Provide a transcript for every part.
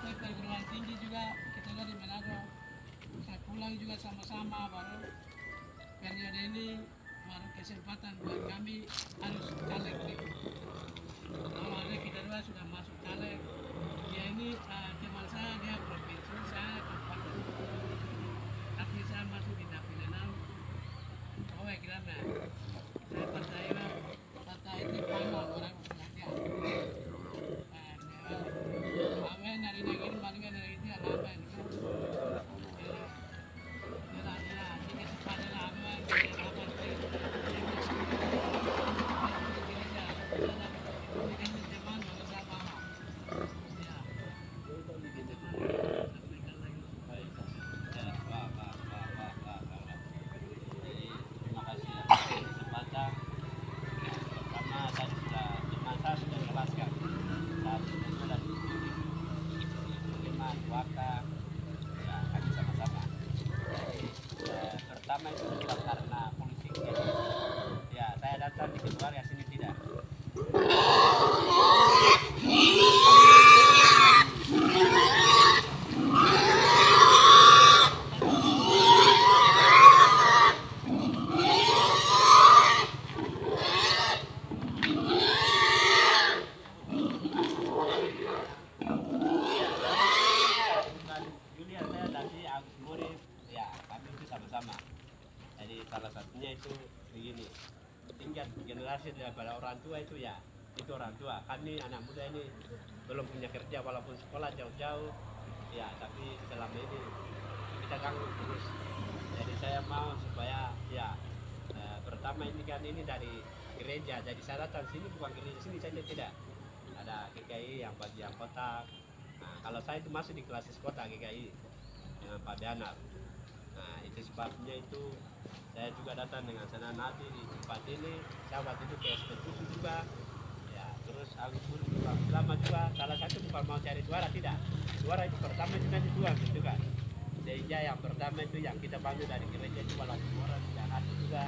Waktu perguruan tinggi juga kita dari Manado. Saya pulang juga sama-sama baru periode ini baru kesempatan buat kami harus caleg nih. Kalau ada kita dua sudah masuk caleg. Dia ini teman saya dia provinsi, saya kabupaten. Tapi saya masuk di dapil 6. Oh ya kira saya partai itu panjang orang pengertian. Amen hari ini bangga dari itu ya amen. Pertama itu bukan karena politiknya, ya saya datang di luar ya sini tidak. Julian saya tadi Agus Murid, ya kami itu sama-sama. Jadi salah satunya itu begini, tingkat generasi daripada orang tua itu ya itu orang tua. Kami anak muda ini belum punya kerja walaupun sekolah jauh-jauh, ya tapi selama ini kita ganggu terus. Jadi saya mau supaya ya pertama ini kan ini dari gereja, jadi saya datang sini bukan gereja sini saja tidak. Ada GKI yang bagian kota. Nah, kalau saya itu masuk di klasis kota GKI dengan Pak Danar. Nah itu sebabnya itu saya juga datang dengan senang hati di tempat ini. Saya waktu itu ke SP7 juga ya, terus Agus Murid juga lama juga. Salah satu bukan mau cari suara, tidak, suara itu pertama itu nanti Tuhan gitu kan. Sehingga yang pertama itu yang kita bantu dari gereja itu walaupun orang tidak ada juga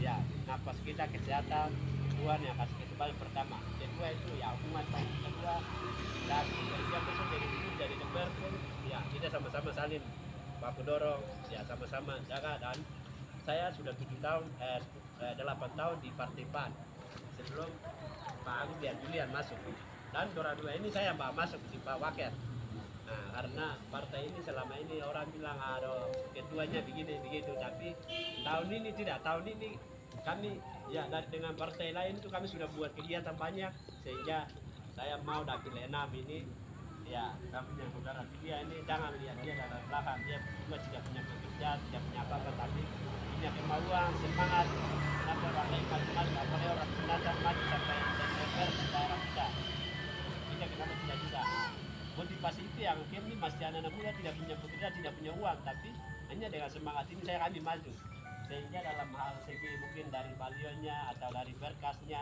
ya, napas kita kesehatan Tuhan yang kasih kesempatan pertama. Kedua itu ya hubungan kedua dan kerja besok jadi deber pun ya kita sama-sama saling baku dorong ya, sama-sama jaga. Dan saya sudah 8 tahun di Partai PAN sebelum Pak Agus dan Julian masuk, dan dua ini saya masuk di Pak Waker. Nah karena partai ini selama ini orang bilang ada ketuanya begini begitu, tapi tahun ini tidak. Tahun ini kami ya dengan partai lain itu kami sudah buat kegiatan banyak, sehingga saya mau dapil 6 ini ya. Kami yang saudara dia ini jangan lihat dia dari belakang, dia cuma tidak punya pekerjaan, tidak punya apa-apa, tapi punya kemauan, semangat. Kenapa orang lain maju, apalagi orang pendatang maju sampai DPR di daerah kita kenapa tidak bisa? Motivasi itu yang kami masih anak-anak muda, tidak punya pekerjaan, tidak punya uang, tapi hanya dengan semangat ini kami maju. Sehingga dalam hal segi mungkin dari balionya atau dari berkasnya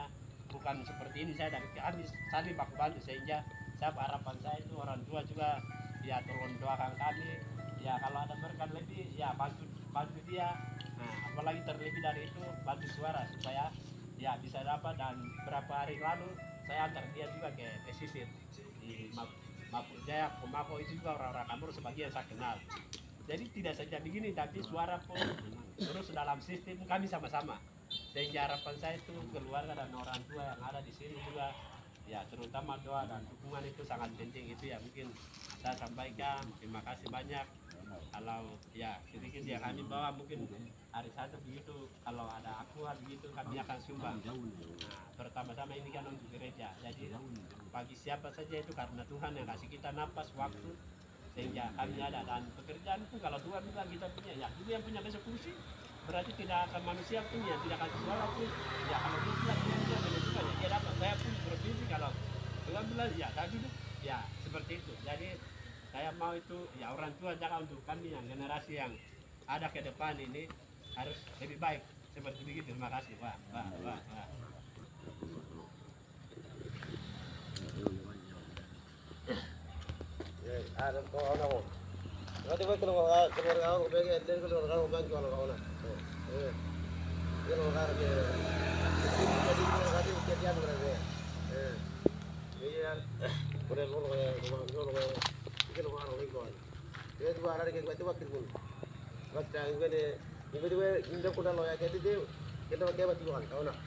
bukan seperti ini saya, tapi kami saling baku bantu. Sehingga saya harapan saya itu orang tua juga ya tolong doakan kami ya, kalau ada berkat lebih ya bantu dia. Nah apalagi terlebih dari itu bantu suara supaya ya bisa dapat. Dan berapa hari lalu saya antar dia juga ke pesisir di Mapur Jaya, Komako, itu juga orang-orang Kamur sebagian saya kenal. Jadi tidak saja begini, tapi suara pun terus dalam sistem kami sama-sama. Sehingga harapan saya itu keluarga dan orang tua yang ada di sini juga ya, terutama doa dan dukungan itu sangat penting. Itu ya mungkin saya sampaikan. Terima kasih banyak. Kalau ya sedikit yang kami bawa mungkin hari satu begitu, kalau ada akuan begitu kami akan sumbang. Nah, pertama-tama ini kan untuk gereja, jadi bagi siapa saja itu karena Tuhan yang kasih kita napas waktu sehingga kami ada. Dan pekerjaan itu kalau Tuhan bilang kita punya, ya itu yang punya besok kursi berarti tidak akan manusia punya, tidak akan suara pun ya. Kalau dia bilang dia boleh juga ya dia dapat. Saya pun provinsi kalau Tuhan bilang ya tadi itu ya seperti itu. Jadi saya mau itu ya orang tua jangan untuk kami yang generasi yang ada ke depan ini harus lebih baik seperti begitu. Terima kasih Pak. Ada kau orang kau. Nanti buat keluar kau pergi, dan keluar kau bantu orang kau nak. Keluar kau ke. Jadi tadi kejadian berada. Iya. Boleh rumah kau. ada kayak itu waktu pun. Waktu ini, ini juga kuda loya jadi dia kita pakai batu kan, kau nak.